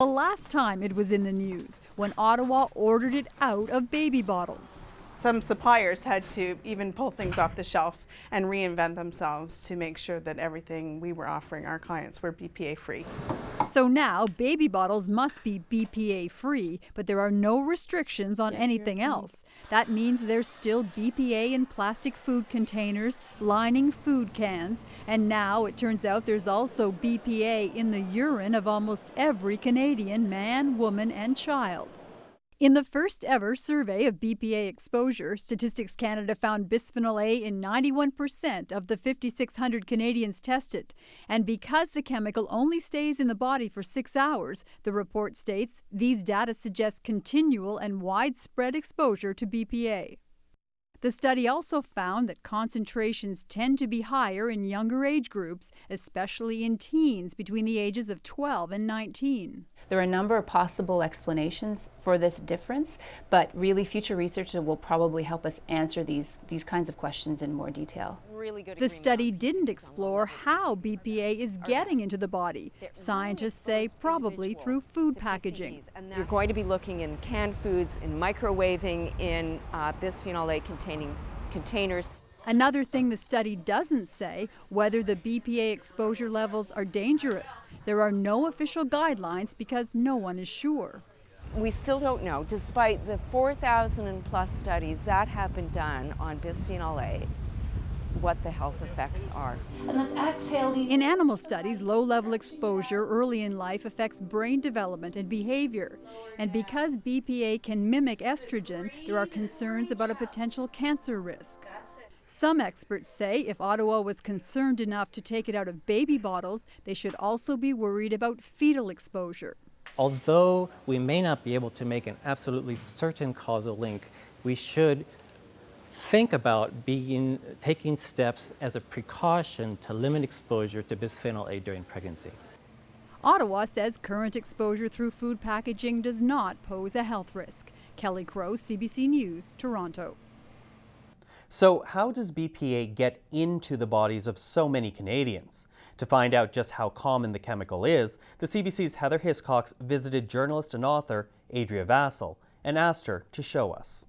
The last time it was in the news, when Ottawa ordered it out of baby bottles. Some suppliers had to even pull things off the shelf and reinvent themselves to make sure that everything we were offering our clients were BPA free. So now baby bottles must be BPA free, but there are no restrictions on anything else. That means there's still BPA in plastic food containers, lining food cans, and now it turns out there's also BPA in the urine of almost every Canadian man, woman, and child. In the first ever survey of BPA exposure, Statistics Canada found bisphenol A in 91% of the 5,600 Canadians tested. And because the chemical only stays in the body for 6 hours, the report states these data suggest continual and widespread exposure to BPA. The study also found that concentrations tend to be higher in younger age groups, especially in teens between the ages of 12 and 19. There are a number of possible explanations for this difference, but really future research will probably help us answer these kinds of questions in more detail. The study didn't explore how BPA is getting into the body. Scientists say probably through food packaging. You're going to be looking in canned foods, in microwaving, in bisphenol A containing containers. Another thing the study doesn't say, whether the BPA exposure levels are dangerous. There are no official guidelines because no one is sure. We still don't know, despite the 4,000 and plus studies that have been done on bisphenol A, what the health effects are. And let's exhale. In animal studies, low-level exposure early in life affects brain development and behavior. And because BPA can mimic estrogen, there are concerns about a potential cancer risk. Some experts say if Ottawa was concerned enough to take it out of baby bottles, they should also be worried about fetal exposure. Although we may not be able to make an absolutely certain causal link, we should think about taking steps as a precaution to limit exposure to bisphenol A during pregnancy. Ottawa says current exposure through food packaging does not pose a health risk. Kelly Crow, CBC News, Toronto. So how does BPA get into the bodies of so many Canadians? To find out just how common the chemical is, the CBC's Heather Hiscox visited journalist and author Adria Vassal and asked her to show us.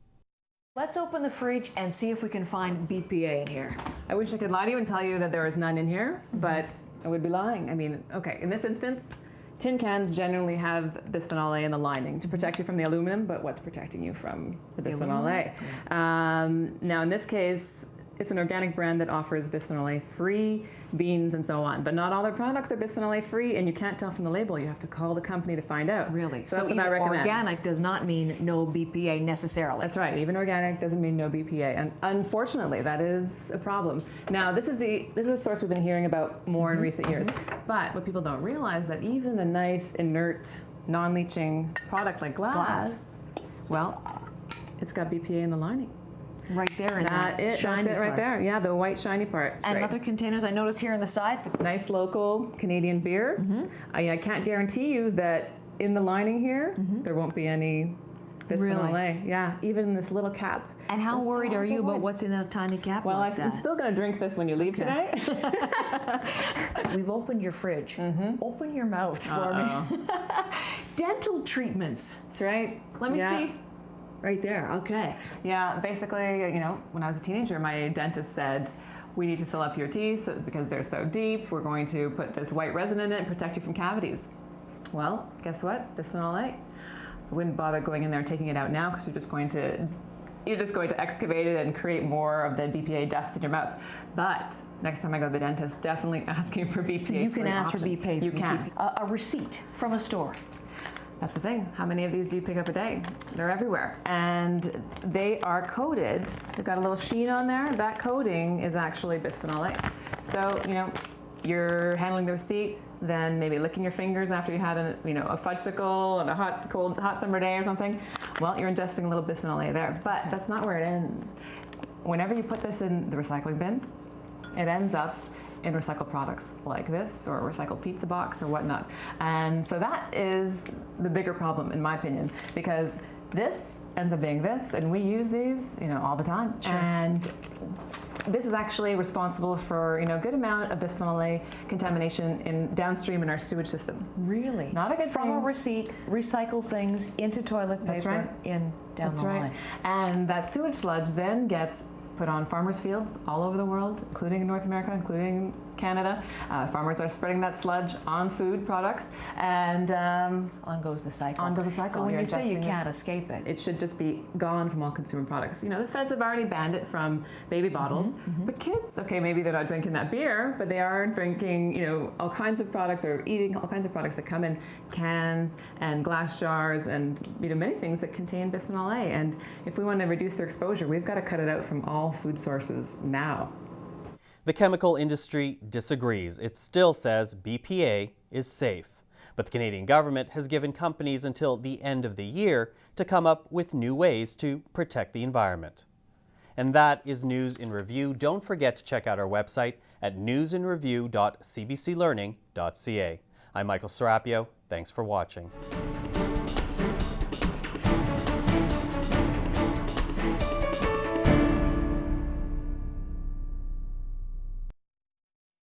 Let's open the fridge and see if we can find BPA in here. I wish I could lie to you and tell you that there is none in here, but I would be lying. I mean, okay, in this instance, tin cans generally have bisphenol A in the lining to protect you from the aluminum, but what's protecting you from the bisphenol A? Yeah. Now, in this case, it's an organic brand that offers bisphenol A free beans and so on, but not all their products are bisphenol A free, and you can't tell from the label. You have to call the company to find out. Really? So even organic does not mean no BPA necessarily. That's right. Even organic doesn't mean no BPA, and unfortunately, that is a problem. Now, this is a source we've been hearing about more in recent years, but what people don't realize that even a nice, inert, non-leaching product like glass, well, it's got BPA in the lining. Right there in that shiny That's it right part. there. Yeah, the white shiny part. It's and great. other containers I noticed here on the side. Nice local Canadian beer. I can't guarantee you that in the lining here there won't be any bisphenol A. Yeah, even this little cap. And how worried are you about what's in a tiny cap Well, like I'm that? still going to drink this when you leave today. We've opened your fridge. Open your mouth for me. Dental treatments. That's right. Let me see. Right there, okay. Yeah, basically, you know, when I was a teenager, my dentist said, we need to fill up your teeth because they're so deep. We're going to put this white resin in it and protect you from cavities. Well, guess what? It's bisphenol A. I wouldn't bother going in there and taking it out now because you're just going to excavate it and create more of the BPA dust in your mouth. But next time I go to the dentist, definitely asking for BPA. So you can ask for BPA. You can. A receipt from a store. That's the thing. How many of these do you pick up a day? They're everywhere. And they are coated. They've got a little sheen on there. That coating is actually bisphenol A. So, you know, you're handling the receipt, then maybe licking your fingers after you had a fudgesicle on a hot summer day or something. Well, you're ingesting a little bisphenol A there. But that's not where it ends. Whenever you put this in the recycling bin, it ends up in recycled products like this or a recycled pizza box or whatnot. And so that is the bigger problem in my opinion, because this ends up being this and we use these, all the time. Sure. And this is actually responsible for, a good amount of bisphenol A contamination downstream in our sewage system. Really? Not a good From a thing. receipt, recycle things into toilet paper That's right. down That's the right. line. And that sewage sludge then gets put on farmers' fields all over the world, including in North America, including Canada. Farmers are spreading that sludge on food products, and On goes the cycle. On goes the cycle. So when You're you say you ingesting it. can't escape it, it should just be gone from all consumer products. The feds have already banned it from baby bottles, but kids, okay, maybe they're not drinking that beer, but they are drinking, all kinds of products or eating all kinds of products that come in cans and glass jars and, many things that contain bisphenol A. And if we want to reduce their exposure, we've got to cut it out from all food sources now. The chemical industry disagrees. It still says BPA is safe. But the Canadian government has given companies until the end of the year to come up with new ways to protect the environment. And that is News in Review. Don't forget to check out our website at newsinreview.cbclearning.ca. I'm Michael Serapio. Thanks for watching.